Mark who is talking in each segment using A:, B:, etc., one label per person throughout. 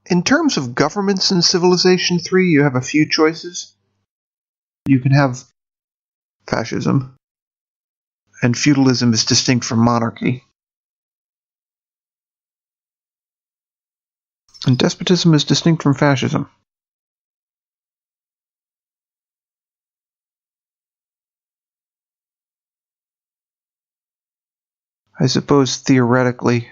A: in terms of governments in Civilization 3, you have a few choices. You can have fascism, and feudalism is distinct from monarchy. And despotism is distinct from fascism. I suppose theoretically,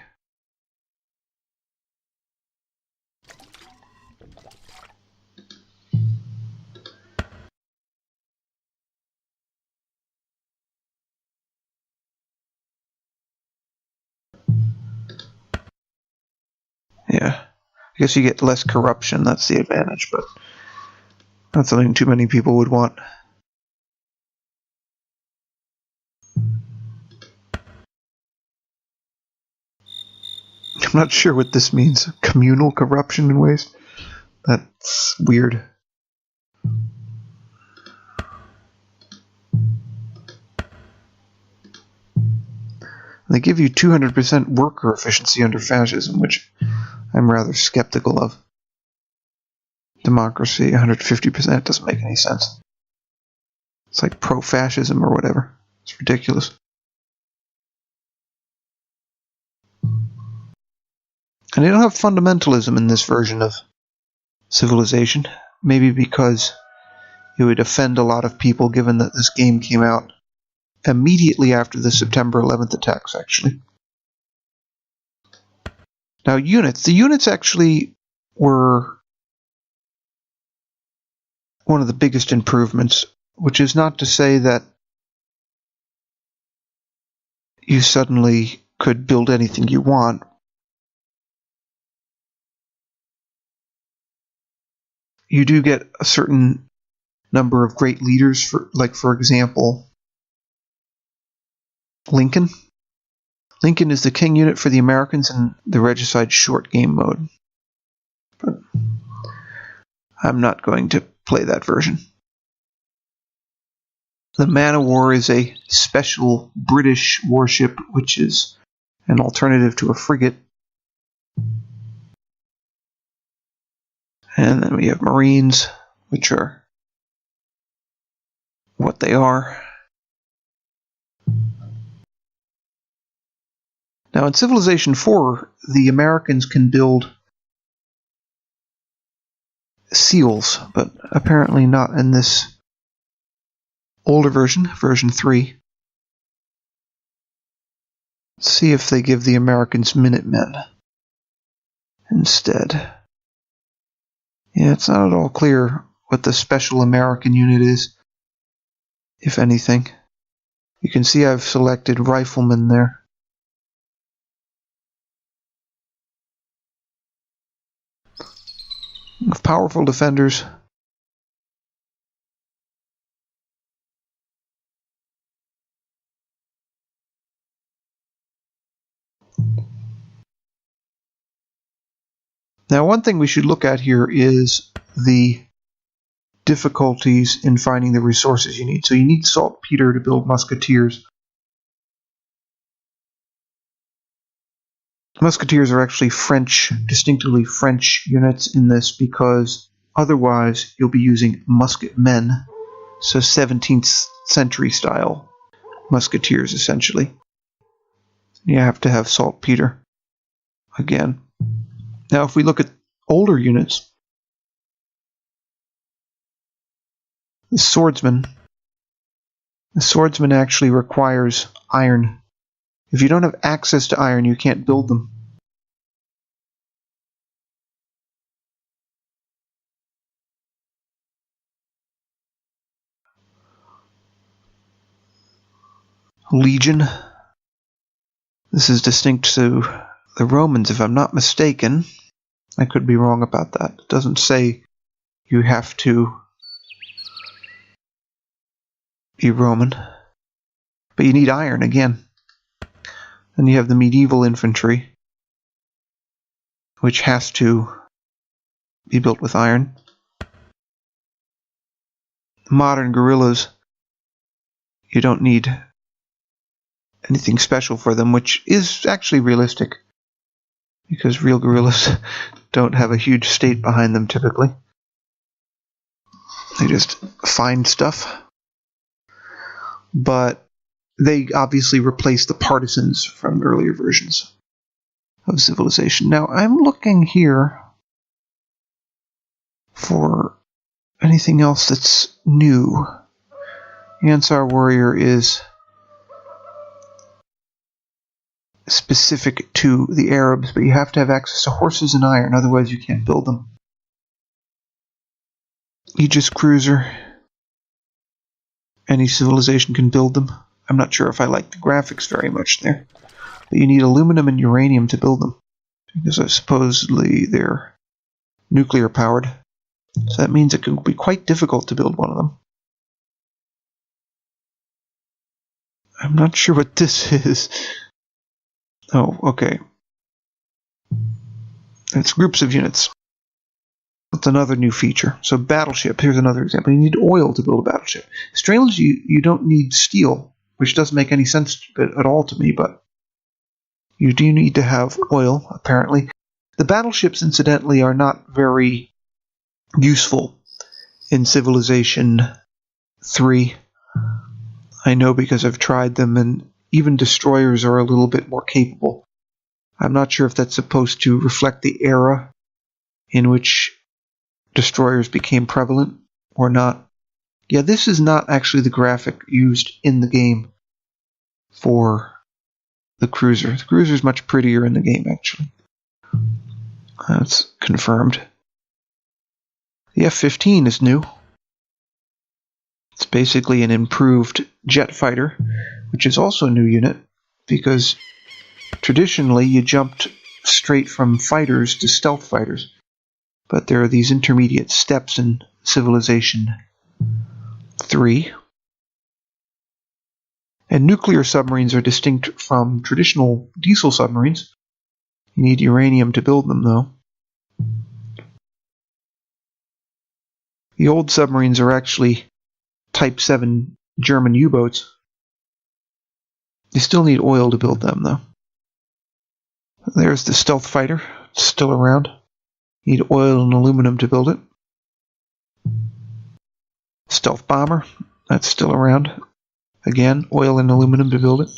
A: yeah, I guess you get less corruption, that's the advantage, but not something too many people would want. I'm not sure what this means. Communal corruption and waste? That's weird. They give you 200% worker efficiency under fascism, which I'm rather skeptical of. Democracy, 150% doesn't make any sense. It's like pro-fascism or whatever. It's ridiculous. And they don't have fundamentalism in this version of Civilization. Maybe because it would offend a lot of people given that this game came out immediately after the September 11th attacks, actually. Now, units. The units actually were one of the biggest improvements, which is not to say that you suddenly could build anything you want. You do get a certain number of great leaders, for example, Lincoln. Lincoln is the king unit for the Americans in the Regicide short game mode. But I'm not going to play that version. The Man of War is a special British warship, which is an alternative to a frigate. And then we have Marines, which are what they are. Now, in Civilization 4, the Americans can build seals, but apparently not in this older version, version 3. Let's see if they give the Americans Minutemen instead. Yeah, it's not at all clear what the special American unit is, if anything. You can see I've selected Riflemen there. With powerful defenders. Now, one thing we should look at here is the difficulties in finding the resources you need. So you need saltpeter to build musketeers. Musketeers are actually French, distinctively French units in this, because otherwise you'll be using musketmen, so 17th century style musketeers essentially. You have to have saltpeter again. Now if we look at older units, the swordsman actually requires iron. If you don't have access to iron, you can't build them. Legion. This is distinct to the Romans, if I'm not mistaken. I could be wrong about that. It doesn't say you have to be Roman. But you need iron again. Then you have the medieval infantry, which has to be built with iron. Modern guerrillas, you don't need anything special for them, which is actually realistic. because real guerrillas don't have a huge state behind them typically. They just find stuff. But they obviously replace the partisans from earlier versions of Civilization. Now, I'm looking here for anything else that's new. Ansar Warrior is specific to the Arabs, but you have to have access to horses and iron, otherwise you can't build them. Aegis Cruiser. Any civilization can build them. I'm not sure if I like the graphics very much there. But you need aluminum and uranium to build them, because supposedly they're nuclear powered. So that means it can be quite difficult to build one of them. I'm not sure what this is. Oh, okay. It's groups of units. That's another new feature. So battleship, here's another example. You need oil to build a battleship. Strangely, you don't need steel, which doesn't make any sense at all to me, but you do need to have oil, apparently. The battleships, incidentally, are not very useful in Civilization 3. I know because I've tried them, and even destroyers are a little bit more capable. I'm not sure if that's supposed to reflect the era in which destroyers became prevalent or not. Yeah, this is not actually the graphic used in the game for the cruiser. The cruiser is much prettier in the game, actually. That's confirmed. The F-15 is new. It's basically an improved jet fighter, which is also a new unit, because traditionally you jumped straight from fighters to stealth fighters. But there are these intermediate steps in Civilization 3. And nuclear submarines are distinct from traditional diesel submarines. You need uranium to build them, though. The old submarines are actually Type 7 German U-boats. You still need oil to build them, though. There's the stealth fighter. It's still around. You need oil and aluminum to build it. Stealth bomber. That's still around. Again, oil and aluminum to build it.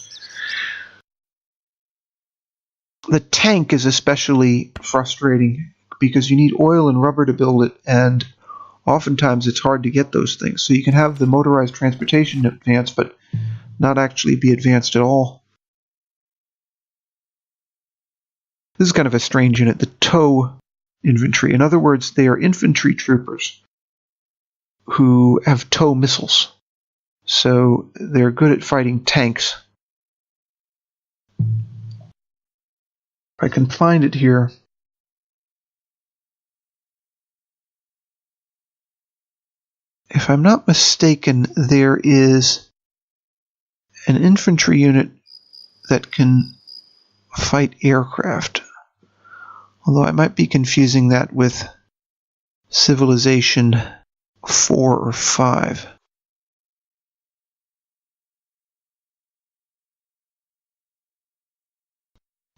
A: The tank is especially frustrating because you need oil and rubber to build it, and oftentimes it's hard to get those things. So you can have the motorized transportation advance, but not actually be advanced at all. This is kind of a strange unit, the tow infantry. In other words, they are infantry troopers who have tow missiles. So they're good at fighting tanks. If I can find it here. If I'm not mistaken, there is an infantry unit that can fight aircraft. Although I might be confusing that with Civilization 4 or 5.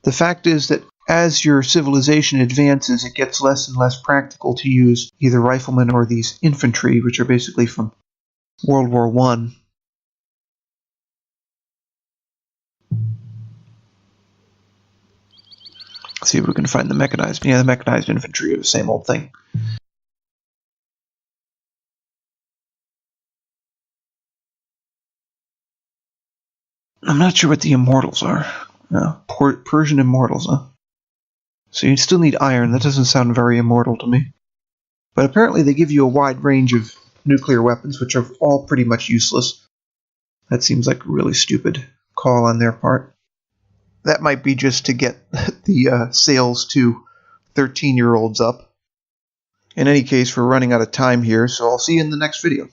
A: The fact is that as your civilization advances, it gets less and less practical to use either riflemen or these infantry, which are basically from World War I. Let's see if we can find the mechanized. Yeah, the mechanized infantry are the same old thing. I'm not sure what the immortals are. No, Persian immortals, huh? So you still need iron. That doesn't sound very immortal to me. But apparently they give you a wide range of nuclear weapons, which are all pretty much useless. That seems like a really stupid call on their part. That might be just to get the sales to 13-year-olds up. In any case, we're running out of time here, so I'll see you in the next video.